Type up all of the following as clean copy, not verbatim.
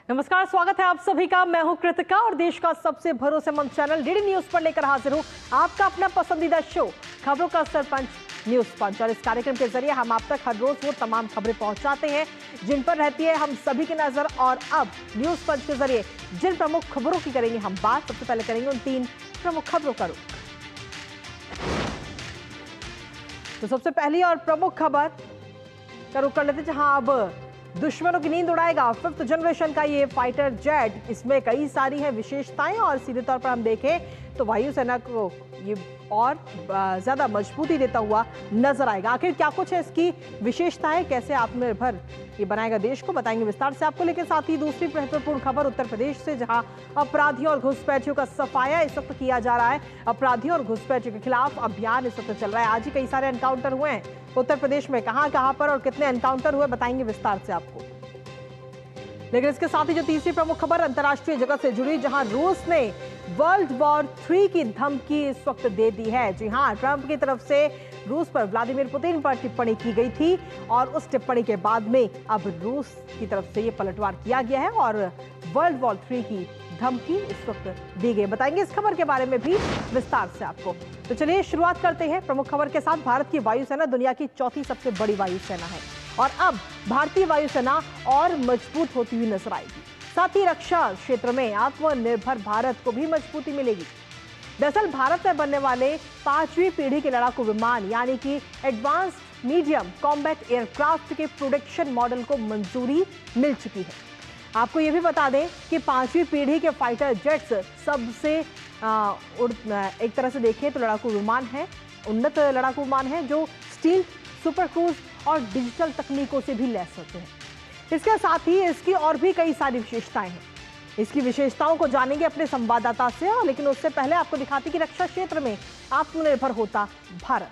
नमस्कार, स्वागत है आप सभी का। मैं हूं कृतिका और देश का सबसे भरोसेमंद चैनल डीडी न्यूज पर लेकर हाजिर हूं आपका अपना पसंदीदा शो खबरों का सरपंच न्यूज पंच। और इस कार्यक्रम के जरिए हम आप तक हर रोज वो तमाम खबरें पहुंचाते हैं जिन पर रहती है हम सभी की नजर। और अब न्यूज पंच के जरिए जिन प्रमुख खबरों की करेंगे हम बात, सबसे पहले करेंगे उन 3 प्रमुख खबरों का रुख। तो सबसे पहली और प्रमुख खबर का रुख कर लेते, जहां अब दुश्मनों की नींद उड़ाएगा 5th जनरेशन का ये फाइटर जेट। इसमें कई सारी है विशेषताएं और सीधे तौर पर हम देखें तो वायुसेना को ये और ज्यादा मजबूती देता हुआ नजर आएगा। आखिर क्या कुछ है इसकी विशेषताएं, कैसे आत्मनिर्भर ये बनाएगा देश को, बताएंगे विस्तार से आपको। लेकिन साथ ही दूसरी महत्वपूर्ण खबर उत्तर प्रदेश से, जहां अपराधियों और घुसपैठियों का सफाया इस वक्त किया जा रहा है। अपराधियों और घुसपैठियों के खिलाफ अभियान इस वक्त चल रहा है। आज ही कई सारे एनकाउंटर हुए हैं उत्तर प्रदेश में। कहां पर और कितने एनकाउंटर हुए, बताएंगे विस्तार से आपको। लेकिन इसके साथ ही जो तीसरी प्रमुख खबर अंतर्राष्ट्रीय जगत से जुड़ी, जहां रूस ने वर्ल्ड वॉर 3 की धमकी इस वक्त दे दी है। जी हां, ट्रंप की तरफ से रूस पर व्लादिमीर पुतिन पर टिप्पणी की गई थी और उस टिप्पणी के बाद में अब रूस की तरफ से ये पलटवार किया गया है और वर्ल्ड वॉर 3 की धमकी इस वक्त दी गई। बताएंगे इस खबर के बारे में भी विस्तार से आपको। तो चलिए शुरुआत करते हैं प्रमुख खबर के साथ। भारत की वायुसेना दुनिया की चौथी सबसे बड़ी वायुसेना है और अब भारतीय वायुसेना और मजबूत होती हुई नजर आएगी। साथ ही रक्षा क्षेत्र में आत्मनिर्भर भारत को भी मजबूती मिलेगी। दरअसल भारत में बनने वाले 5वीं पीढ़ी के लड़ाकू विमान यानी कि एडवांस्ड मीडियम कॉम्बैट एयरक्राफ्ट के प्रोडक्शन मॉडल को मंजूरी मिल चुकी है। आपको ये भी बता दें कि 5वीं पीढ़ी के फाइटर जेट्स सबसे एक तरह से देखें तो लड़ाकू विमान है, उन्नत लड़ाकू विमान है जो स्टील, सुपर क्रूज और डिजिटल तकनीकों से भी लैस होते हैं। इसके साथ ही इसकी और भी कई सारी विशेषताएं हैं। इसकी विशेषताओं को जानेंगे अपने संवाददाता से, लेकिन उससे पहले आपको दिखाते कि रक्षा क्षेत्र में आत्मनिर्भर होता भारत।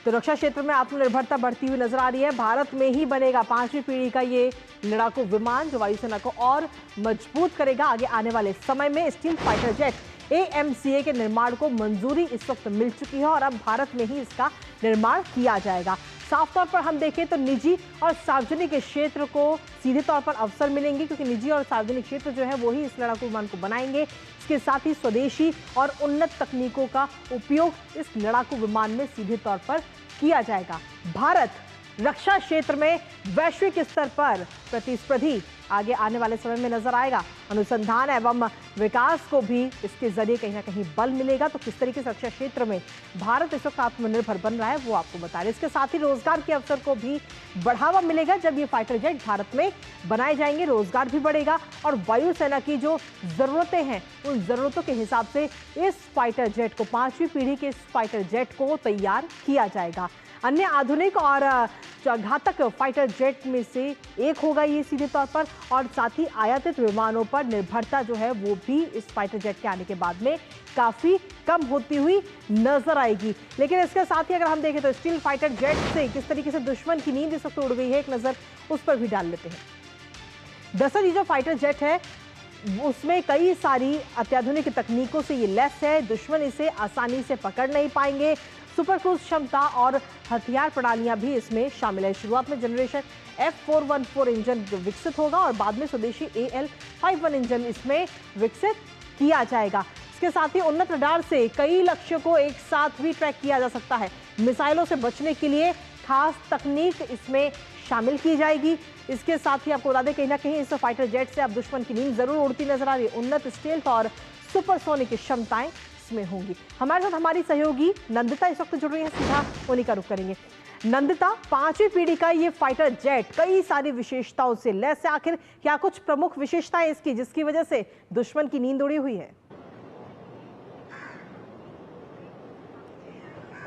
तो रक्षा क्षेत्र में आत्मनिर्भरता बढ़ती हुई नजर आ रही है। भारत में ही बनेगा 5वीं पीढ़ी का ये लड़ाकू विमान जो वायुसेना को और मजबूत करेगा आगे आने वाले समय में। स्टील फाइटर जेट AMCA के निर्माण को मंजूरी इस वक्त मिल चुकी है और अब भारत में ही इसका निर्माण किया जाएगा। साफ तौर पर हम देखें तो निजी और सार्वजनिक क्षेत्र को सीधे तौर पर अवसर मिलेंगे, क्योंकि निजी और सार्वजनिक क्षेत्र जो है वो ही इस लड़ाकू विमान को बनाएंगे। इसके साथ ही स्वदेशी और उन्नत तकनीकों का उपयोग इस लड़ाकू विमान में सीधे तौर पर किया जाएगा। भारत रक्षा क्षेत्र में वैश्विक स्तर पर प्रतिस्पर्धी आगे आने वाले समय में नजर आएगा। अनुसंधान एवं विकास को भी इसके जरिए कहीं ना कहीं बल मिलेगा। तो किस तरीके से रक्षा क्षेत्र में भारत इस वक्त आत्मनिर्भर बन रहा है वो आपको बता रहे। इसके साथ ही रोजगार के अवसर को भी बढ़ावा मिलेगा। जब ये फाइटर जेट भारत में बनाए जाएंगे रोजगार भी बढ़ेगा और वायुसेना की जो जरूरतें हैं उन जरूरतों के हिसाब से इस फाइटर जेट को, 5वीं पीढ़ी के इस फाइटर जेट को तैयार किया जाएगा। अन्य आधुनिक और घातक फाइटर जेट में से एक होगा ये सीधे तौर पर, और साथ ही आयातित विमानों पर निर्भरता जो है वो भी इस फाइटर जेट के आने के बाद में काफी कम होती हुई नजर आएगी। लेकिन इसके साथ ही अगर हम देखें तो स्टील फाइटर जेट से किस तरीके से दुश्मन की नींद इस वक्त उड़ गई है, एक नजर उस पर भी डाल लेते हैं। दरअसल ये जो फाइटर जेट है उसमें कई सारी अत्याधुनिक तकनीकों से ये लैस है। दुश्मन इसे आसानी से पकड़ नहीं पाएंगे। सुपर क्रूज क्षमता और हथियार प्रणालियां भी इसमें शामिल है। शुरुआत में जनरेशन F414 इंजन विकसित होगा और बाद में स्वदेशी AL51 इंजन इसमें विकसित किया जाएगा। इसके साथ ही उन्नत रडार से कई लक्ष्यों को एक साथ भी ट्रैक किया जा सकता है। मिसाइलों से बचने के लिए खास तकनीक इसमें शामिल की जाएगी। इसके साथ ही आपको बता दें कहीं ना कहीं इस फाइटर जेट से अब दुश्मन की नींद जरूर उड़ती नजर आ रही है। उन्नत स्टेल्थ और सुपरसोनिक क्षमताएं में होंगी। हमारे साथ हमारी सहयोगी नंदिता इस वक्त जुड़ रही है, सीधा उन्हीं का रुख करेंगे। नंदिता, 5वीं पीढ़ी का ये फाइटर जेट कई सारी विशेषताओं से लैस है। आखिर क्या कुछ प्रमुख विशेषताएं इसकी जिसकी वजह से दुश्मन की नींद उड़ी हुई है?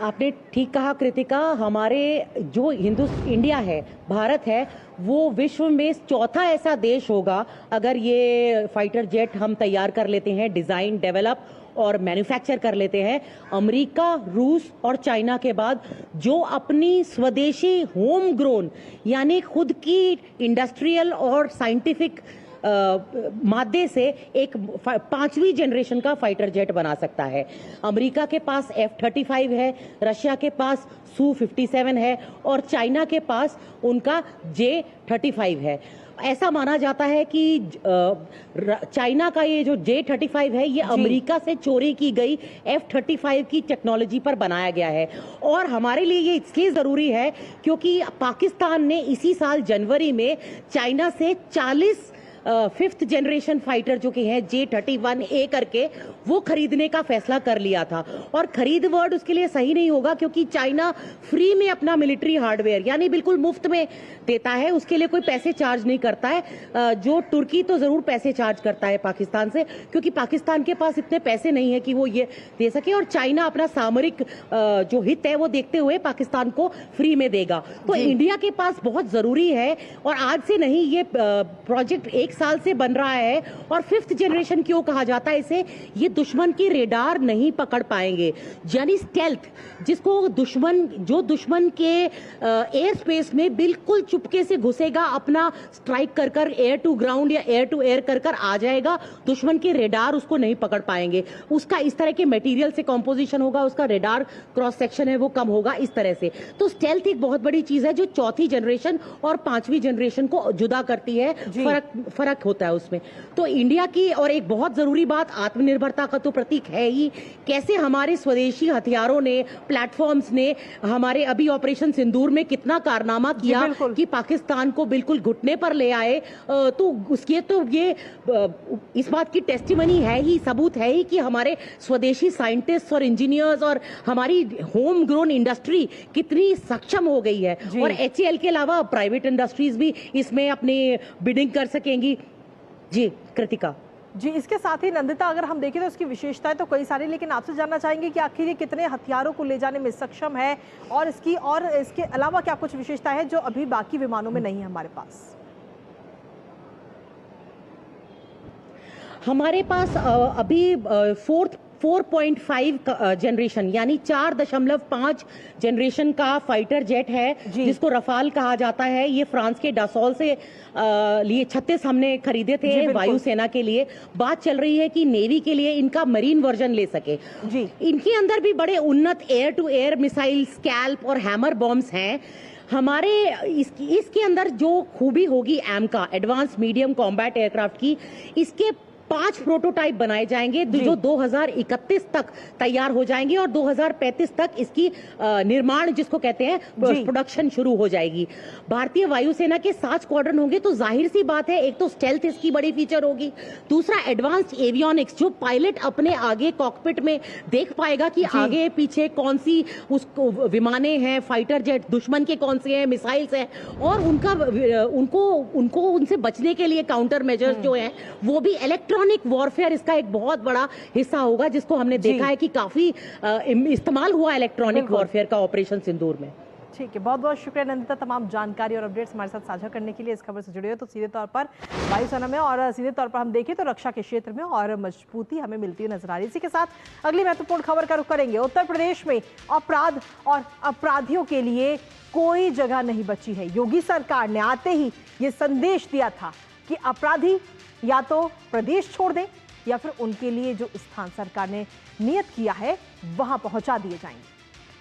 आपने ठीक कहा कृतिका, हमारे जो इंडिया है, भारत है, वो विश्व में चौथा ऐसा देश होगा अगर ये फाइटर जेट हम तैयार कर लेते हैं, डिजाइन, डेवलप और मैन्युफैक्चर कर लेते हैं। अमेरिका, रूस और चाइना के बाद जो अपनी स्वदेशी होम ग्रोन यानी खुद की इंडस्ट्रियल और साइंटिफिक मादे से एक 5वीं जनरेशन का फाइटर जेट बना सकता है। अमेरिका के पास F-35 है, रशिया के पास Su-57 है और चाइना के पास उनका J-35 है। ऐसा माना जाता है कि चाइना का ये जो J-35 है ये अमेरिका से चोरी की गई F-35 की टेक्नोलॉजी पर बनाया गया है। और हमारे लिए ये इसलिए ज़रूरी है क्योंकि पाकिस्तान ने इसी साल जनवरी में चाइना से 40 5th जनरेशन फाइटर जो कि है J-31A करके वो खरीदने का फैसला कर लिया था। और खरीद वर्ड उसके लिए सही नहीं होगा क्योंकि चाइना फ्री में अपना मिलिट्री हार्डवेयर यानी बिल्कुल मुफ्त में देता है, उसके लिए कोई पैसे चार्ज नहीं करता है। जो तुर्की तो जरूर पैसे चार्ज करता है पाकिस्तान से क्योंकि पाकिस्तान के पास इतने पैसे नहीं है कि वो ये दे सके और चाइना अपना सामरिक जो हित है वो देखते हुए पाकिस्तान को फ्री में देगा। तो इंडिया के पास बहुत जरूरी है और आज से नहीं, ये प्रोजेक्ट 1 साल से बन रहा है। और 5th जनरेशन क्यों कहा जाता है इसे? ये दुश्मन की रेडार नहीं पकड़ पाएंगे, यानी स्टेल्थ, जिसको दुश्मन के एयर स्पेस में बिल्कुल चुपके से घुसेगा, अपना स्ट्राइक कर कर एयर टू ग्राउंड या एयर टू एयर कर कर आ जाएगा, दुश्मन के रेडार उसको नहीं पकड़ पाएंगे। उसका इस तरह के मटेरियल से कॉम्पोजिशन होगा, उसका रेडार क्रॉस सेक्शन है वो कम होगा, इस तरह से। तो स्टेल्थ एक बहुत बड़ी चीज है जो 4थी जनरेशन और 5वीं जनरेशन को जुदा करती है। फर्क होता है उसमें। तो इंडिया की और एक बहुत जरूरी बात, आत्मनिर्भरता का तो प्रतीक है ही। कैसे हमारे स्वदेशी हथियारों ने, प्लेटफॉर्म्स ने हमारे अभी ऑपरेशन सिंदूर में कितना कारनामा किया कि पाकिस्तान को बिल्कुल घुटने पर ले आए। तो उसके तो ये इस बात की टेस्टिमनी है ही, सबूत है ही कि हमारे स्वदेशी साइंटिस्ट और इंजीनियर्स और हमारी होम ग्रोन इंडस्ट्री कितनी सक्षम हो गई है। और HAL के अलावा प्राइवेट इंडस्ट्रीज भी इसमें अपनी बिडिंग कर सकेंगी। जी कृतिका जी, इसके साथ ही नंदिता, अगर हम देखें तो इसकी विशेषताएं तो कई सारी, लेकिन आपसे जानना चाहेंगे कि आखिर ये कितने हथियारों को ले जाने में सक्षम है और इसके अलावा क्या कुछ विशेषता है जो अभी बाकी विमानों में नहीं है हमारे पास? हमारे पास अभी 4.5 जनरेशन यानी 4.5 जनरेशन का फाइटर जेट है जिसको रफाल कहा जाता है। ये फ्रांस के डासॉल से लिए 36 हमने खरीदे थे वायुसेना के लिए। बात चल रही है कि नेवी के लिए इनका मरीन वर्जन ले सके। इनके अंदर भी बड़े उन्नत air to air missile, scalp और हैमर बॉम्ब्स हैं। हमारे इसके अंदर जो खूबी होगी AMCA, advance medium combat aircraft की, इसके 5 प्रोटोटाइप बनाए जाएंगे जो 2031 तक तैयार हो जाएंगे और 2035 तक इसकी निर्माण, जिसको कहते हैं प्रोडक्शन, शुरू हो जाएगी। भारतीय वायुसेना के 7 स्क्वाड्रन होंगे। तो जाहिर सी बात है, एक तो स्टेल्थ इसकी बड़ी फीचर होगी, दूसरा एडवांस्ड एवियोनिक्स, जो पायलट अपने आगे कॉकपिट में देख पाएगा कि आगे पीछे कौन सी उसको विमानें हैं, फाइटर जेट दुश्मन के कौन से हैं, मिसाइल्स हैं, और उनको उनसे बचने के लिए काउंटर मेजर्स जो हैं वो भी। इलेक्ट्रॉनिक वॉरफेयर इसका एक बहुत बड़ा हिस्सा होगा, जिसको हमने देखा है कि काफी इस्तेमाल हुआ इलेक्ट्रॉनिक वॉरफेयर का ऑपरेशन सिंदूर में। ठीक है, बहुत बहुत शुक्रिया नंदिता, तमाम जानकारी और अपडेट्स हमारे साथ साझा करने के लिए। इस खबर से जुड़े हो तो सीधे तौर पर वायुसेना में और सीधे तौर पर हम देखें तो रक्षा के क्षेत्र में और मजबूती हमें मिलती हुई नजर आ रही है। इसी के साथ अगली महत्वपूर्ण खबर का रुख करेंगे। उत्तर प्रदेश में अपराध और अपराधियों के लिए कोई जगह नहीं बची है। योगी सरकार ने आते ही ये संदेश दिया था कि अपराधी या तो प्रदेश छोड़ दें या फिर उनके लिए जो स्थान सरकार ने नियत किया है वहां पहुंचा दिए जाएंगे।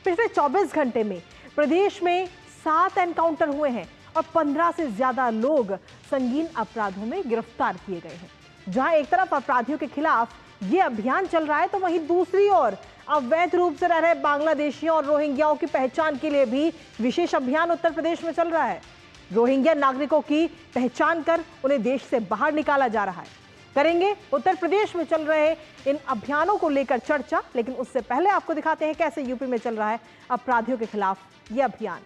पिछले 24 घंटे में प्रदेश में 7 एनकाउंटर हुए हैं और 15 से ज्यादा लोग संगीन अपराधों में गिरफ्तार किए गए हैं। जहां एक तरफ अपराधियों के खिलाफ ये अभियान चल रहा है तो वहीं दूसरी ओर अवैध रूप से रह रहे बांग्लादेशियों और रोहिंग्याओं की पहचान के लिए भी विशेष अभियान उत्तर प्रदेश में चल रहा है। रोहिंग्या नागरिकों की पहचान कर उन्हें देश से बाहर निकाला जा रहा है। करेंगे उत्तर प्रदेश में चल रहे इन अभियानों को लेकर चर्चा, लेकिन उससे पहले आपको दिखाते हैं कैसे यूपी में चल रहा है अपराधियों के खिलाफ यह अभियान।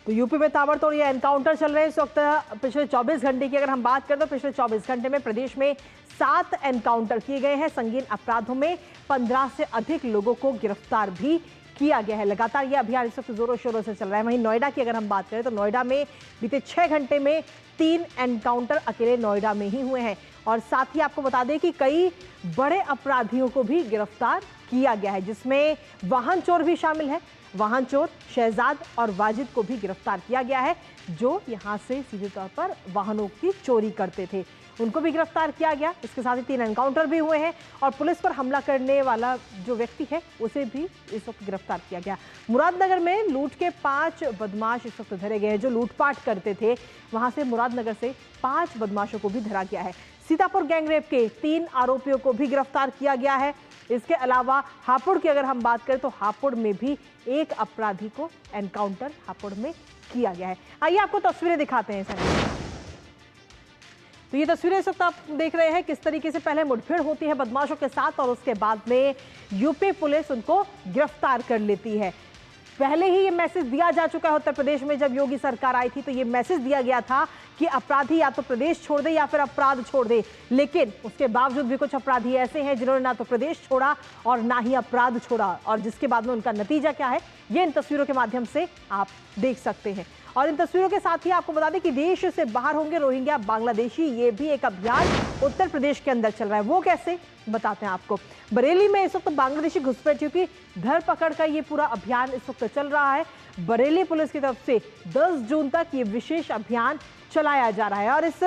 तो यूपी में ताबड़तोड़ ये एनकाउंटर चल रहे हैं इस वक्त। पिछले 24 घंटे की अगर हम बात करें तो पिछले 24 घंटे में प्रदेश में 7 एनकाउंटर किए गए हैं। संगीन अपराधों में 15 से अधिक लोगों को गिरफ्तार भी किया गया है। लगातार यह अभियान इस वक्त जोरों शोरों से चल रहा है। वहीं नोएडा की अगर हम बात करें तो नोएडा में बीते 6 घंटे में 3 एनकाउंटर अकेले नोएडा में ही हुए हैं। और साथ ही आपको बता दें कि कई बड़े अपराधियों को भी गिरफ्तार किया गया है, जिसमें वाहन चोर भी शामिल है। वाहन चोर शहजाद और वाजिद को भी गिरफ्तार किया गया है, जो यहां से सीधे तौर पर वाहनों की चोरी करते थे। उनको भी गिरफ्तार किया गया। इसके साथ ही 3 एनकाउंटर भी हुए हैं और पुलिस पर हमला करने वाला जो व्यक्ति है उसे भी इस वक्त गिरफ्तार किया गया। मुरादनगर में लूट के 5 बदमाश इस वक्त धरे गए हैं, जो लूटपाट करते थे। वहां से मुरादनगर से 5 बदमाशों को भी धरा गया है। सीतापुर गैंगरेप के 3 आरोपियों को भी गिरफ्तार किया गया है। इसके अलावा हापुड़ की अगर हम बात करें तो हापुड़ में भी एक अपराधी को एनकाउंटर हापुड़ में किया गया है। आइए आपको तस्वीरें दिखाते हैं सर। तो ये तस्वीरें इस वक्त आप देख रहे हैं किस तरीके से पहले मुठभेड़ होती है बदमाशों के साथ और उसके बाद में यूपी पुलिस उनको गिरफ्तार कर लेती है। पहले ही ये मैसेज दिया जा चुका है उत्तर प्रदेश में, जब योगी सरकार आई थी तो ये मैसेज दिया गया था कि अपराधी या तो प्रदेश छोड़ दे या फिर अपराध छोड़ दे। लेकिन उसके बावजूद भी कुछ अपराधी ऐसे हैं जिन्होंने ना तो प्रदेश छोड़ा और ना ही अपराध छोड़ा, और जिसके बाद में उनका नतीजा क्या है ये इन तस्वीरों के माध्यम से आप देख सकते हैं। और इन तस्वीरों के साथ ही आपको बता दें कि देश से बाहर होंगे रोहिंग्या बांग्लादेशी, ये भी एक अभियान उत्तर प्रदेश के अंदर चल रहा है। वो कैसे, बताते हैं आपको। बरेली में इस वक्त बांग्लादेशी घुसपैठियों की धरपकड़ का ये पूरा अभियान इस वक्त चल रहा है। बरेली पुलिस की तरफ से 10 जून तक ये विशेष अभियान चलाया जा रहा है और इस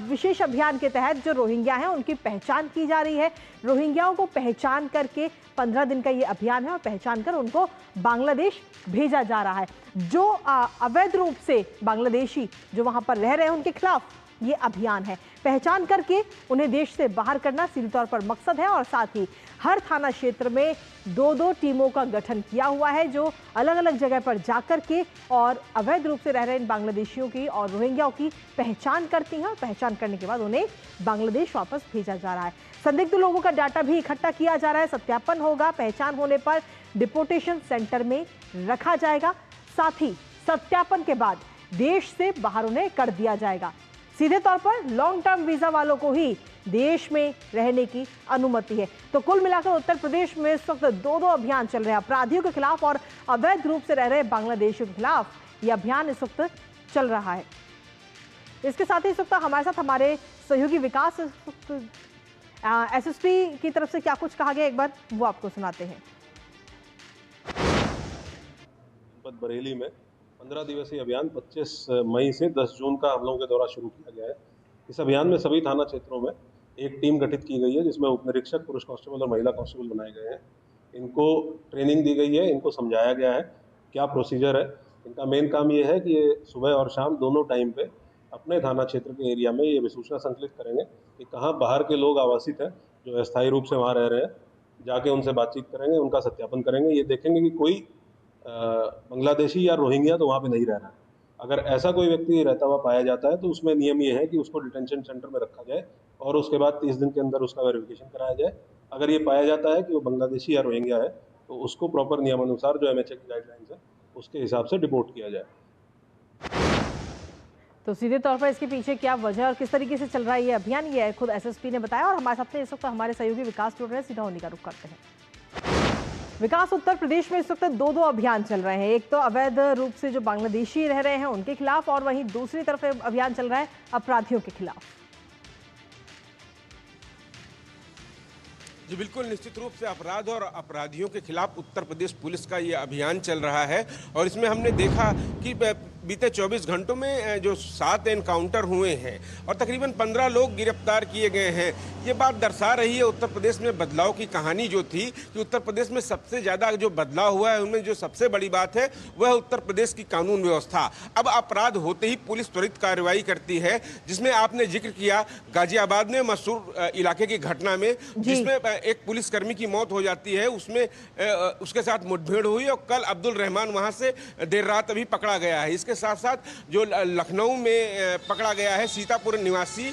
विशेष अभियान के तहत जो रोहिंग्या हैं उनकी पहचान की जा रही है। रोहिंग्याओं को पहचान करके 15 दिन का ये अभियान है और पहचान कर उनको बांग्लादेश भेजा जा रहा है। जो अवैध रूप से बांग्लादेशी जो वहां पर रह रहे हैं उनके खिलाफ ये अभियान है। पहचान करके उन्हें देश से बाहर करना सीधे तौर पर मकसद है और साथ ही हर थाना क्षेत्र में 2-2 टीमों का गठन किया हुआ है, जो अलग अलग जगह पर जाकर के और अवैध रूप से रह रहे इन बांग्लादेशियों की और रोहिंग्याओं की पहचान करती हैं और पहचान करने के बाद उन्हें बांग्लादेश वापस भेजा जा रहा है। संदिग्ध लोगों का डाटा भी इकट्ठा किया जा रहा है, सत्यापन होगा, पहचान होने पर डिपोटेशन सेंटर में रखा जाएगा। साथ ही सत्यापन के बाद देश से बाहर उन्हें कर दिया जाएगा। सीधे तौर पर लॉन्ग टर्म वीजा वालों को ही देश में रहने की अनुमति है। तो कुल मिलाकर उत्तर प्रदेश में इस वक्त 2 अभियान चल रहे हैं, अपराधियों के खिलाफ और अवैध रूप से रह रहे बांग्लादेशियों के खिलाफ। यह अभियान इस वक्त चल रहा है। इसके साथ ही इस वक्त हमारे साथ हमारे सहयोगी विकास एसएसपी की तरफ से क्या कुछ कहा गया, एक बार वो आपको सुनाते हैं। बरेली में 15 दिवसीय अभियान 25 मई से 10 जून का हम लोगों के द्वारा शुरू किया गया है। इस अभियान में सभी थाना क्षेत्रों में एक टीम गठित की गई है, जिसमें उप निरीक्षक, पुरुष कांस्टेबल और महिला कांस्टेबल बनाए गए हैं। इनको ट्रेनिंग दी गई है, इनको समझाया गया है क्या प्रोसीजर है। इनका मेन काम ये है कि ये सुबह और शाम दोनों टाइम पे अपने थाना क्षेत्र के एरिया में ये विसूचना संकलित करेंगे कि कहाँ बाहर के लोग आवासित हैं जो अस्थायी रूप से वहाँ रह रहे हैं। जाके उनसे बातचीत करेंगे, उनका सत्यापन करेंगे, ये देखेंगे कि कोई बांग्लादेशी या रोहिंग्या तो वहाँ पे नहीं रह रहा है। अगर ऐसा कोई व्यक्ति रहता हुआ पाया जाता है तो उसमें नियम ये है कि उसको डिटेंशन सेंटर में रखा जाए और उसके बाद 30 दिन के अंदर उसका वेरिफिकेशन कराया जाए। अगर ये पाया जाता है कि वो बांग्लादेशी या रोहिंग्या है तो उसको प्रॉपर नियमानुसार जो एमएचए की गाइडलाइंस है उसके हिसाब से डिपोर्ट किया जाए। तो सीधे तौर पर इसके पीछे क्या वजह और किस तरीके से चल रहा है ये अभियान, ये खुद एसएसपी ने बताया और हमारे साथ इस वक्त हमारे सहयोगी विकास जुड़ रहे हैं। सीधा होने का रुख करते हैं। विकास, उत्तर प्रदेश में इस वक्त 2 अभियान चल रहे हैं। एक तो अवैध रूप से जो बांग्लादेशी रह रहे हैं उनके खिलाफ और वहीं दूसरी तरफ अभियान चल रहा है अपराधियों के खिलाफ। जी बिल्कुल, निश्चित रूप से अपराध और अपराधियों के खिलाफ उत्तर प्रदेश पुलिस का ये अभियान चल रहा है और इसमें हमने देखा कि बीते 24 घंटों में जो 7 एनकाउंटर हुए हैं और तकरीबन 15 लोग गिरफ्तार किए गए हैं। ये बात दर्शा रही है उत्तर प्रदेश में बदलाव की कहानी जो थी कि उत्तर प्रदेश में सबसे ज़्यादा जो बदलाव हुआ है उनमें जो सबसे बड़ी बात है वह उत्तर प्रदेश की कानून व्यवस्था। अब अपराध होते ही पुलिस त्वरित कार्रवाई करती है, जिसमें आपने जिक्र किया गाजियाबाद में मसूर इलाके की घटना में जिसमें एक पुलिसकर्मी की मौत हो जाती है, उसमें उसके साथ मुठभेड़ हुई और कल अब्दुल रहमान वहाँ से देर रात अभी पकड़ा गया है। इसके साथ साथ जो लखनऊ में पकड़ा गया है सीतापुर निवासी,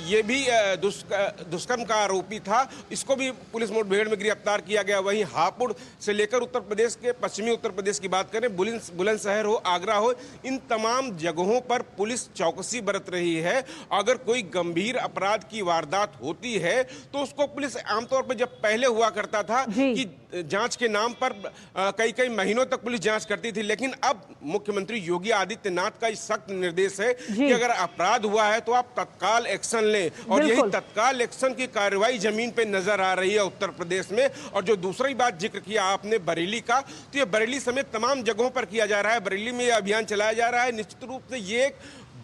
ये भी दुष्कर्म का आरोपी था, इसको भी पुलिस मुठभेड़ में गिरफ्तार किया गया। वहीं हापुड़ से लेकर उत्तर प्रदेश के पश्चिमी उत्तर प्रदेश की बात करें, बुलंदशहर हो, आगरा हो, इन तमाम जगहों पर पुलिस चौकसी बरत रही है। अगर कोई गंभीर अपराध की वारदात होती है तो उसको पुलिस आमतौर पर, जब पहले हुआ करता था कि जांच के नाम पर कई कई महीनों तक पुलिस जांच करती थी, लेकिन अब मुख्यमंत्री योगी आदित्यनाथ का सख्त निर्देश है कि अगर अपराध हुआ है तो आप तत्काल एक्शन लें, और यही तत्काल एक्शन की कार्रवाई जमीन पे नजर आ रही है उत्तर प्रदेश में। और जो दूसरी बात जिक्र किया आपने बरेली का, तो ये बरेली समेत तमाम जगहों पर किया जा रहा है। बरेली में ये अभियान चलाया जा रहा है। निश्चित रूप से ये एक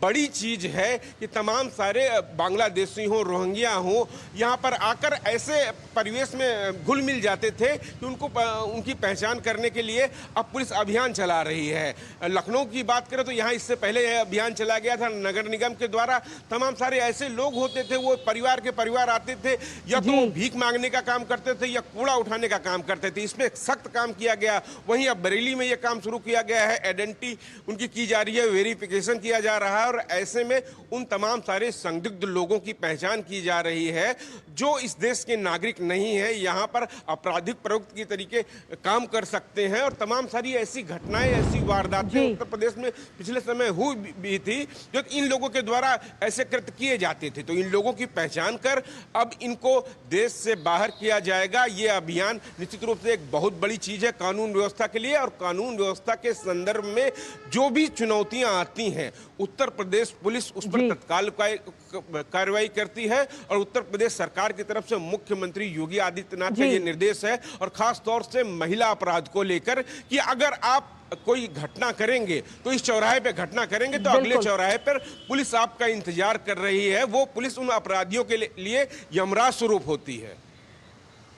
बड़ी चीज है कि तमाम सारे बांग्लादेशी हो, रोहिंग्या हो, यहाँ पर आकर ऐसे परिवेश में घुल मिल जाते थे कि उनको उनकी पहचान करने के लिए अब पुलिस अभियान चला रही है। लखनऊ की बात करें तो यहाँ इससे पहले यह अभियान चला गया था नगर निगम के द्वारा। तमाम सारे ऐसे लोग होते थे, वो परिवार के परिवार आते थे, या तो भीख मांगने का काम करते थे या कूड़ा उठाने का काम करते थे। इसमें सख्त काम किया गया। वहीं अब बरेली में यह काम शुरू किया गया है, आइडेंटिटी उनकी की जा रही है, वेरिफिकेशन किया जा रहा है, और ऐसे में उन तमाम सारे संदिग्ध लोगों की पहचान की जा रही है जो इस देश के नागरिक नहीं है, यहाँ पर आपराधिक प्रवृत्ति के तरीके काम कर सकते हैं। और तमाम सारी ऐसी घटनाएं, ऐसी वारदातें उत्तर प्रदेश में पिछले समय हुई भी थी जो इन लोगों के द्वारा ऐसे कृत्य किए जाते थे। तो इन लोगों की पहचान कर अब इनको देश से बाहर किया जाएगा। ये अभियान निश्चित रूप से एक बहुत बड़ी चीज है कानून व्यवस्था के लिए, और कानून व्यवस्था के संदर्भ में जो भी चुनौतियां आती हैं उत्तर प्रदेश पुलिस उस पर तत्काल कार्रवाई करती है। और उत्तर प्रदेश सरकार की तरफ से मुख्यमंत्री योगी आदित्यनाथ का ये निर्देश है, और खास तौर से महिला अपराध को लेकर, कि अगर आप कोई घटना करेंगे तो इस चौराहे पे घटना करेंगे तो अगले चौराहे पर पुलिस आपका इंतजार कर रही है। वो पुलिस उन अपराधियों के लिए यमराज स्वरूप होती है।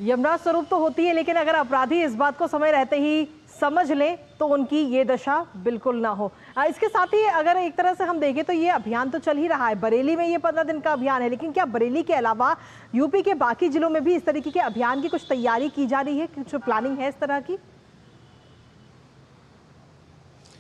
यमराज स्वरूप तो होती है, लेकिन अगर अपराधी इस बात को समय रहते ही समझ लें तो उनकी ये दशा बिल्कुल ना हो। इसके साथ ही अगर एक तरह से हम देखें तो ये अभियान तो चल ही रहा है। बरेली में ये 15 दिन का अभियान है, लेकिन क्या बरेली के अलावा यूपी के बाकी जिलों में भी इस तरीके के अभियान की कुछ तैयारी की जा रही है, कुछ प्लानिंग है इस तरह की?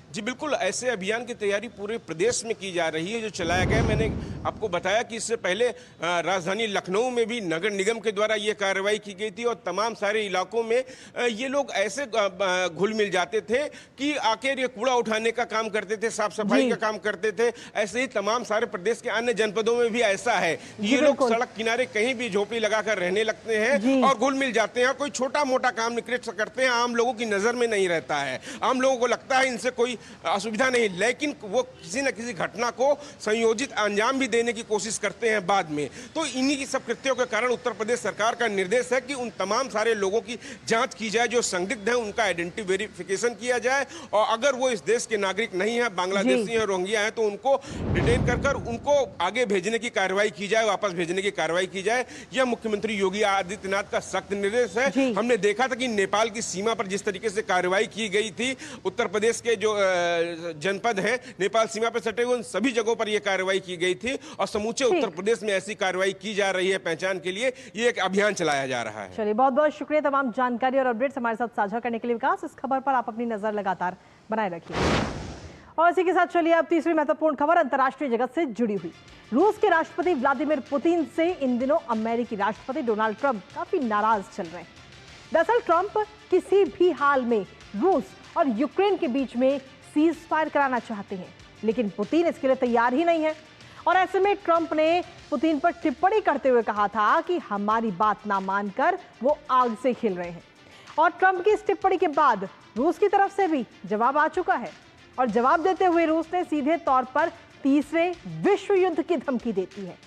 जी बिल्कुल, ऐसे अभियान की तैयारी पूरे प्रदेश में की जा रही है जो चलाया गया। मैंने आपको बताया कि इससे पहले राजधानी लखनऊ में भी नगर निगम के द्वारा ये कार्रवाई की गई थी, और तमाम सारे इलाकों में ये लोग ऐसे घुल मिल जाते थे कि आखिर ये कूड़ा उठाने का काम करते थे, साफ सफाई का काम करते थे। ऐसे ही तमाम सारे प्रदेश के अन्य जनपदों में भी ऐसा है। ये लोग सड़क किनारे कहीं भी झोपड़ी लगाकर रहने लगते हैं और घुल मिल जाते हैं। कोई छोटा मोटा काम निकृष्ट करते हैं, आम लोगों की नजर में नहीं रहता है। आम लोगों को लगता है इनसे कोई असुविधा नहीं, लेकिन वो किसी न किसी घटना को संयोजित अंजाम भी देने की कोशिश करते हैं बाद में। तो इन्हीं की सब कृत्यों के कारण उत्तर प्रदेश सरकार का निर्देश है कि उन तमाम सारे लोगों की जांच की जाए जो संदिग्ध हैं, उनका आइडेंटिटी वेरिफिकेशन किया जाए, और अगर वो इस देश के नागरिक नहीं है, बांग्लादेशी हैं, रोहिंग्या हैं, तो उनको डिटेन कर उनको आगे भेजने की कार्रवाई की जाए, वापस भेजने की कार्रवाई की जाए। यह मुख्यमंत्री योगी आदित्यनाथ का सख्त निर्देश है। हमने देखा था कि नेपाल की सीमा पर जिस तरीके से कार्रवाई की गई थी, उत्तर प्रदेश के जो जनपद हैं नेपाल सीमा पर सटे हुए, उन सभी जगहों पर यह कार्रवाई की गई थी, और समूचे उत्तर प्रदेश में ऐसी कार्रवाई की जा रही है पहचान के लिए। ये एक अभियान चलाया जा रहा है। चलिए, बहुत बहुत शुक्रिया तमाम जानकारी और अपडेट्स हमारे साथ साझा करने के लिए। विकास, इस खबर पर आप अपनी नजर लगातार बनाए रखिए। और इसी के साथ चलिए अब तीसरी महत्वपूर्ण खबर अंतर्राष्ट्रीय जगत से जुड़ी हुई। रूस के राष्ट्रपति व्लादिमीर पुतिन से इन दिनों अमेरिकी राष्ट्रपति डोनाल्ड ट्रंप काफी नाराज चल रहे हैं। दरअसल ट्रंप किसी भी हाल में रूस और यूक्रेन के बीच में सीज फायर कराना चाहते हैं, लेकिन पुतिन इसके लिए तैयार ही नहीं है। और ऐसे में ट्रंप ने पुतिन पर टिप्पणी करते हुए कहा था कि हमारी बात ना मानकर वो आग से खेल रहे हैं। और ट्रंप की इस टिप्पणी के बाद रूस की तरफ से भी जवाब आ चुका है, और जवाब देते हुए रूस ने सीधे तौर पर तीसरे विश्व युद्ध की धमकी देती है।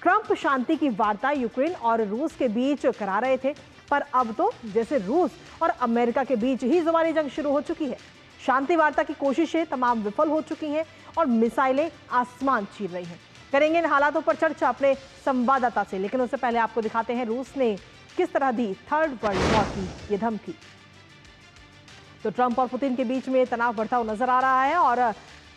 ट्रंप शांति की वार्ता यूक्रेन और रूस के बीच करा रहे थे, पर अब तो जैसे रूस और अमेरिका के बीच ही जुबानी जंग शुरू हो चुकी है। शांति वार्ता की कोशिशें तमाम विफल हो चुकी हैं और मिसाइलें आसमान चीर रही हैं। करेंगे इन हालातों पर चर्चा अपने संवाददाता से, लेकिन उससे पहले आपको दिखाते हैं रूस ने किस तरह दी थर्ड वर्ल्ड वॉर की ये धमकी। तो ट्रंप और पुतिन के बीच में तनाव बढ़ता हुआ नजर आ रहा है, और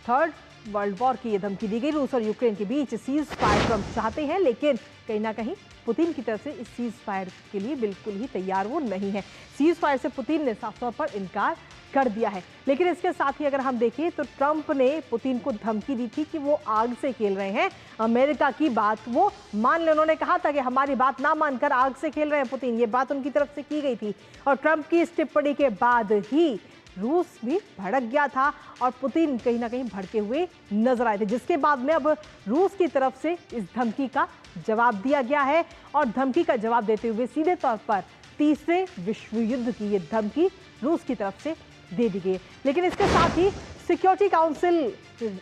थर्ड वर्ल्ड वॉर की ये धमकी दी गई। रूस और यूक्रेन के बीच सीज फायर ट्रंप चाहते हैं, लेकिन कहीं ना कहीं पुतिन की तरफ से इस सीज फायर के लिए बिल्कुल ही तैयार वो नहीं है। सीज फायर से पुतिन ने साफ तौर पर इनकार कर दिया है। लेकिन इसके साथ ही अगर हम देखें तो ट्रंप ने पुतिन को धमकी दी थी कि वो आग से खेल रहे हैं, अमेरिका की बात वो मान ले। उन्होंने कहा था कि हमारी बात ना मानकर आग से खेल रहे हैं पुतिन, ये बात उनकी तरफ से की गई थी। और ट्रंप की इस टिप्पणी के बाद ही रूस भी भड़क गया था और पुतिन कहीं ना कहीं भड़के हुए नजर आए थे, जिसके बाद में अब रूस की तरफ से इस धमकी का जवाब दिया गया है। और धमकी का जवाब देते हुए सीधे तौर पर तीसरे विश्व युद्ध की ये धमकी रूस की तरफ से दे दी गई। लेकिन इसके साथ ही सिक्योरिटी काउंसिल,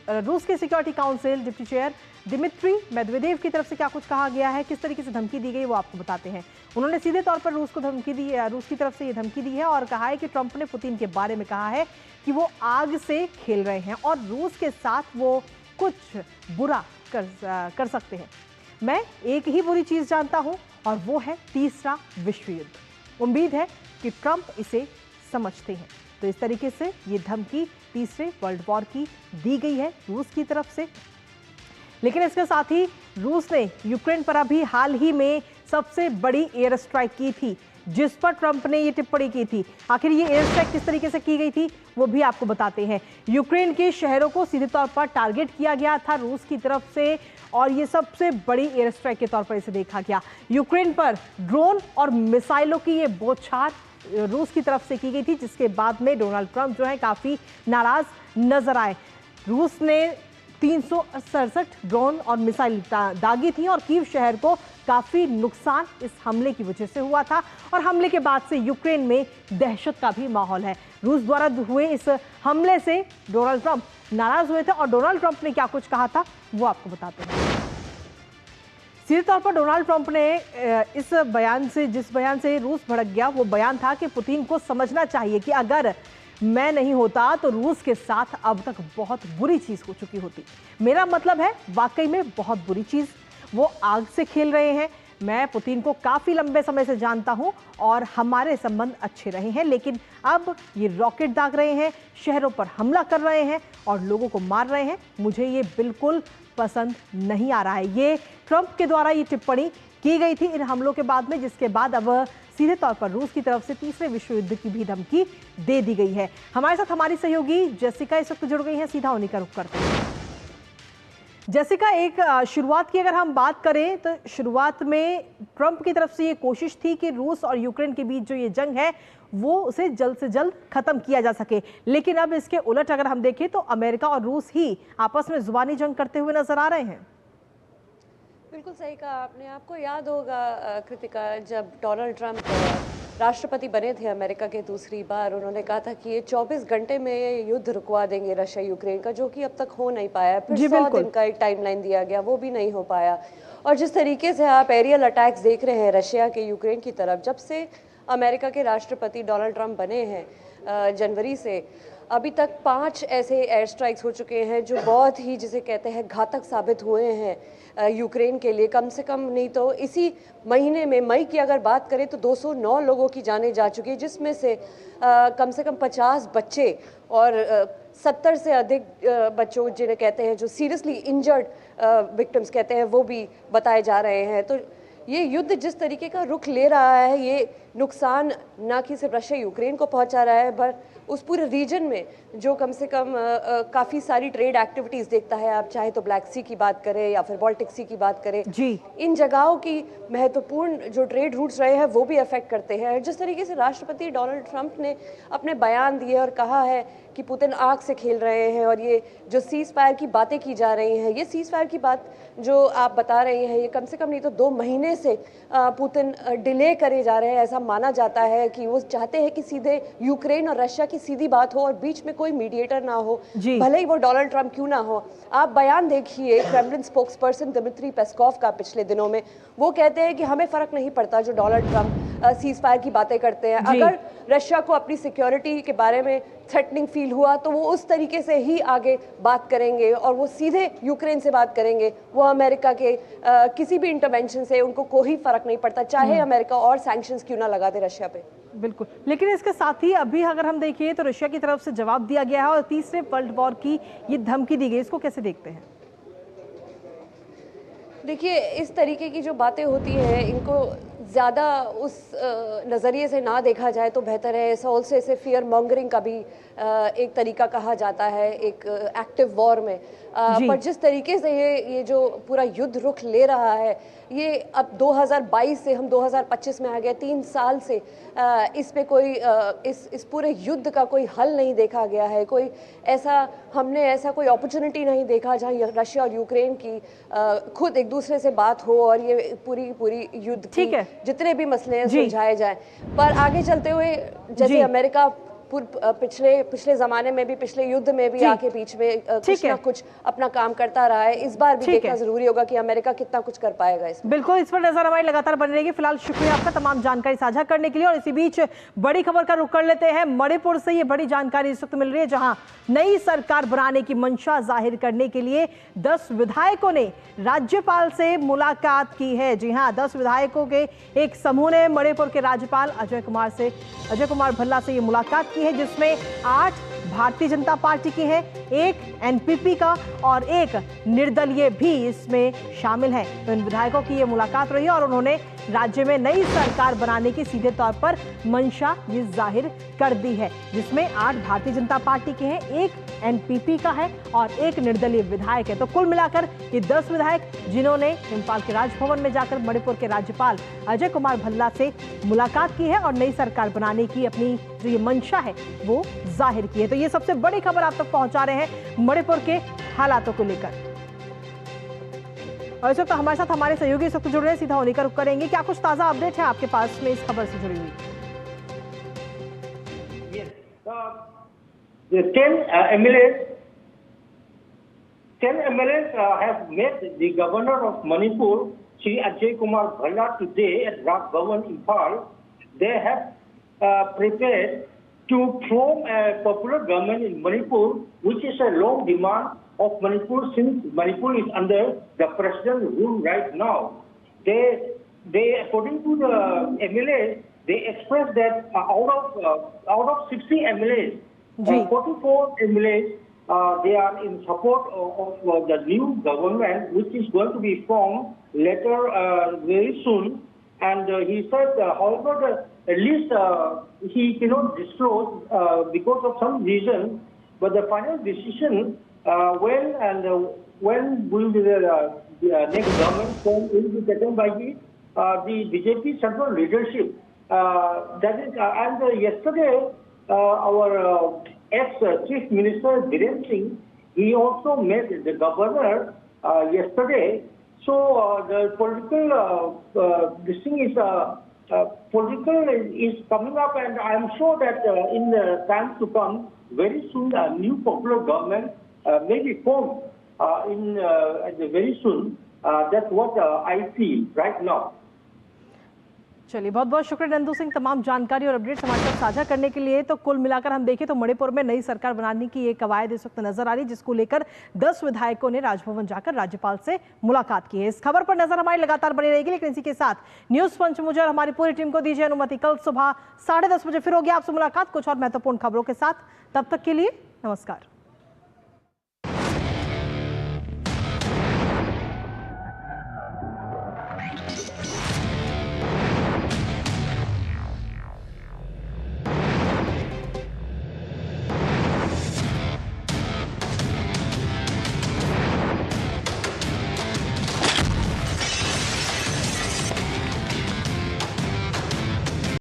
रूस के security council deputy chair Dmitry Medvedev की तरफ से क्या कुछ कहा गया है, किस तरीके से धमकी दी गई, वो आपको बताते हैं। उन्होंने सीधे तौर पर रूस को धमकी दी, रूस की तरफ से ये धमकी दी है और कहा है कि ट्रंप ने पुतिन के बारे में कहा है कि वो आग से खेल रहे हैं और रूस के साथ वो कुछ बुरा कर सकते हैं। मैं एक ही बुरी चीज जानता हूं और वो है तीसरा विश्व युद्ध। उम्मीद है कि ट्रंप इसे समझते हैं। तो इस तरीके से ये धमकी तीसरे वर्ल्ड वॉर की दी गई है रूस की तरफ से। लेकिन इसके साथ ही रूस ने यूक्रेन पर अभी हाल ही में सबसे बड़ी एयर स्ट्राइक की थी, जिस पर ट्रंप ने ये टिप्पणी की थी। आखिर ये एयर स्ट्राइक किस तरीके से की गई थी वो भी आपको बताते हैं। यूक्रेन के शहरों को सीधे तौर पर टारगेट किया गया था रूस की तरफ से और ये सबसे बड़ी एयर स्ट्राइक के तौर पर इसे देखा गया। यूक्रेन पर ड्रोन और मिसाइलों की ये बौछार रूस की तरफ से की गई थी, जिसके बाद में डोनाल्ड ट्रंप जो है काफी नाराज नजर आए। रूस ने 367 ड्रोन और मिसाइल दागी थी और कीव शहर को काफी नुकसान इस हमले की वजह से हुआ था और हमले के बाद से यूक्रेन में दहशत का भी माहौल है। रूस द्वारा हुए इस हमले से डोनाल्ड ट्रंप नाराज हुए थे और डोनाल्ड ट्रंप ने क्या कुछ कहा था वो आपको बताते हैं। सीधे तौर पर डोनाल्ड ट्रंप ने इस बयान से, जिस बयान से रूस भड़क गया, वो बयान था कि पुतिन को समझना चाहिए कि अगर मैं नहीं होता तो रूस के साथ अब तक बहुत बुरी चीज हो चुकी होती। मेरा मतलब है वाकई में बहुत बुरी चीज। वो आग से खेल रहे हैं। मैं पुतिन को काफी लंबे समय से जानता हूं और हमारे संबंध अच्छे रहे हैं, लेकिन अब ये रॉकेट दाग रहे हैं, शहरों पर हमला कर रहे हैं और लोगों को मार रहे हैं। मुझे ये बिल्कुल पसंद नहीं आ रहा है। ये ट्रंप के द्वारा ये टिप्पणी की गई थी इन हमलों के बाद में, जिसके बाद अब सीधे तौर पर रूस की तरफ से तीसरे विश्व युद्ध की भी धमकी दे दी गई है। हमारे साथ हमारी सहयोगी जेसिका इस वक्त जुड़ गई हैं, सीधा उन्हीं का रुख करते हैं। जेसिका, एक शुरुआत की अगर हम बात करें तो शुरुआत में ट्रंप की तरफ से ये कोशिश थी कि रूस और यूक्रेन के बीच जो ये जंग है वो उसे जल्द से जल्द खत्म किया जा सके, लेकिन अब इसके उलट अगर हम देखें तो अमेरिका और रूस ही आपस में जुबानी जंग करते हुए नजर आ रहे हैं। बिल्कुल सही कहा आपने। आपको याद होगा कृतिका, जब डोनाल्ड ट्रंप राष्ट्रपति बने थे अमेरिका के दूसरी बार, उन्होंने कहा था कि ये 24 घंटे में ये युद्ध रुकवा देंगे रशिया यूक्रेन का, जो कि अब तक हो नहीं पाया। फिर 100 दिन का एक टाइमलाइन दिया गया, वो भी नहीं हो पाया। और जिस तरीके से आप एरियल अटैक्स देख रहे हैं रशिया के यूक्रेन की तरफ, जब से अमेरिका के राष्ट्रपति डोनाल्ड ट्रंप बने हैं जनवरी से, अभी तक 5 ऐसे एयर स्ट्राइक्स हो चुके हैं जो बहुत ही, जिसे कहते हैं, घातक साबित हुए हैं यूक्रेन के लिए। कम से कम नहीं तो इसी महीने में, मई की अगर बात करें तो 209 लोगों की जानें जा चुकी है, जिसमें से कम 50 बच्चे और 70 से अधिक बच्चों, जिन्हें कहते हैं जो सीरियसली इंजर्ड विक्टिम्स कहते हैं, वो भी बताए जा रहे हैं। तो ये युद्ध जिस तरीके का रुख ले रहा है, ये नुकसान ना कि सिर्फ रशिया यूक्रेन को पहुंचा रहा है, पर उस पूरे रीजन में जो कम से कम काफ़ी सारी ट्रेड एक्टिविटीज़ देखता है। आप चाहे तो ब्लैक सी की बात करें या फिर बाल्टिक सी की बात करें जी, इन जगहों की महत्वपूर्ण जो ट्रेड रूट्स रहे हैं वो भी अफेक्ट करते हैं। जिस तरीके से राष्ट्रपति डोनाल्ड ट्रंप ने अपने बयान दिए और कहा है कि पुतिन आग से खेल रहे हैं, और ये जो सीज़ फायर की बातें की जा रही हैं, ये सीज़ फायर की बात जो आप बता रहे हैं, ये कम से कम नहीं तो 2 महीने से पुतिन डिले करे जा रहे हैं। ऐसा माना जाता है कि वो चाहते हैं कि सीधे यूक्रेन और रशिया की सीधी बात हो और बीच में कोई मीडिएटर ना हो, भले ही वो डोनाल्ड ट्रंप क्यों ना हो। आप बयान देखिए क्रेमलिन स्पोक्सपर्सन दिमित्री पेस्कोव का पिछले दिनों में, वो कहते हैं कि हमें फर्क नहीं पड़ता जो डोनाल्ड ट्रंप सीज फायर की बातें करते हैं। अगर रशिया को अपनी सिक्योरिटी के बारे में थ्रेटनिंग फील हुआ तो वो उस तरीके से ही आगे बात करेंगे और वो सीधे यूक्रेन से बात करेंगे। वो अमेरिका के किसी भी इंटरवेंशन से उनको कोई फर्क नहीं पड़ता, चाहे अमेरिका और सैंक्शंस क्यों ना लगा दे रशिया पे। बिल्कुल, लेकिन इसके साथ ही अभी अगर हम देखिए तो रशिया की तरफ से जवाब दिया गया है और तीसरे वर्ल्ड वॉर की ये धमकी दी गई, इसको कैसे देखते हैं? देखिए, इस तरीके की जो बातें होती हैं इनको ज़्यादा उस नज़रिए से ना देखा जाए तो बेहतर है। सॉल से इसे फियर मॉन्गरिंग का भी एक तरीका कहा जाता है एक एक्टिव वॉर में, पर जिस तरीके से ये जो पूरा युद्ध रुख ले रहा है, ये अब 2022 से हम 2025 में आ गए, 3 साल से इस पे कोई इस पूरे युद्ध का कोई हल नहीं देखा गया है। कोई हमने ऐसा कोई अपॉर्चुनिटी नहीं देखा जहां रशिया और यूक्रेन की खुद एक दूसरे से बात हो और ये पूरी युद्ध की जितने भी मसले हैं सुलझाए जाए। पर आगे चलते हुए जैसे अमेरिका पिछले जमाने में भी, पिछले युद्ध में भी आके बीच में कुछ ना कुछ अपना काम करता रहा है, इस बार भी देखना जरूरी होगा कि अमेरिका कितना कुछ कर पाएगा इसमें। बिल्कुल, इस पर नजर हमारी लगातार बनी रहेगी। फिलहाल शुक्रिया आपका तमाम जानकारी साझा करने के लिए। और इसी बीच बड़ी खबर का रुख कर लेते हैं। मणिपुर से ये बड़ी जानकारी इस वक्त मिल रही है, जहां नई सरकार बनाने की मंशा जाहिर करने के लिए 10 विधायकों ने राज्यपाल से मुलाकात की है। जी हां, 10 विधायकों के एक समूह ने मणिपुर के राज्यपाल अजय कुमार भल्ला से ये मुलाकात है, जिसमें 8 भारतीय जनता पार्टी की है, 1 एनपीपी का और 1 निर्दलीय भी इसमें शामिल है। तो इन विधायकों की ये मुलाकात रही और उन्होंने राज्य में नई सरकार बनाने की सीधे तौर पर मंशा ये जाहिर कर दी है, जिसमें 8 भारतीय जनता पार्टी के हैं, 1 एनपीपी का है और 1 निर्दलीय विधायक है। तो कुल मिलाकर ये 10 विधायक जिन्होंने इंफाल के राजभवन में जाकर मणिपुर के राज्यपाल अजय कुमार भल्ला से मुलाकात की है और नई सरकार बनाने की अपनी जो ये मंशा है वो जाहिर की है। तो ये सबसे बड़ी खबर आप तक पहुंचा रहे हैं मणिपुर के हालातों को लेकर। और इस वक्त हमारे साथ हमारे सहयोगी इस वक्त जुड़ रहे हैं, सीधा उन्हीं का रुख करेंगे। क्या कुछ ताजा अपडेट है आपके पास में इस खबर से जुड़ी हुई? Ten MLAs have met the governor of Manipur, Shri Ajay Kumar Bhalla, today at Raj Bhavan, Imphal. They have prepared to form a popular government in Manipur, which is a long demand of Manipur, since Manipur is under the president's rule right now. They according to the MLAs, they expressed that out of 60 MLAs, 44 MLAs they are in support of the new government, which is going to be formed later very soon. And he said, however, at least he cannot disclose because of some reason, but the final decision when will the next government form will be taken by the BJP central leadership. That is, and yesterday our ex-Chief Minister Biren Singh, he also met the governor yesterday. So the this thing is political is coming up, and I am sure that in the time to come, very soon a new popular government may be formed very soon. That's what I feel right now. चलिए, बहुत बहुत शुक्रिया नंदू सिंह तमाम जानकारी और updates हमारे साथ साझा करने के लिए। तो कुल मिलाकर हम देखें तो मणिपुर में नई सरकार बनाने की एक कवायद इस वक्त नजर आ रही, जिसको लेकर 10 विधायकों ने राजभवन जाकर राज्यपाल से मुलाकात की है। इस खबर पर नजर हमारी लगातार बनी रहेगी, लेकिन इसी के साथ न्यूज पंच मुझे और हमारी पूरी टीम को दीजिए अनुमति। कल सुबह 10:30 बजे फिर होगी आपसे मुलाकात कुछ और महत्वपूर्ण खबरों के साथ। तब तक के लिए नमस्कार।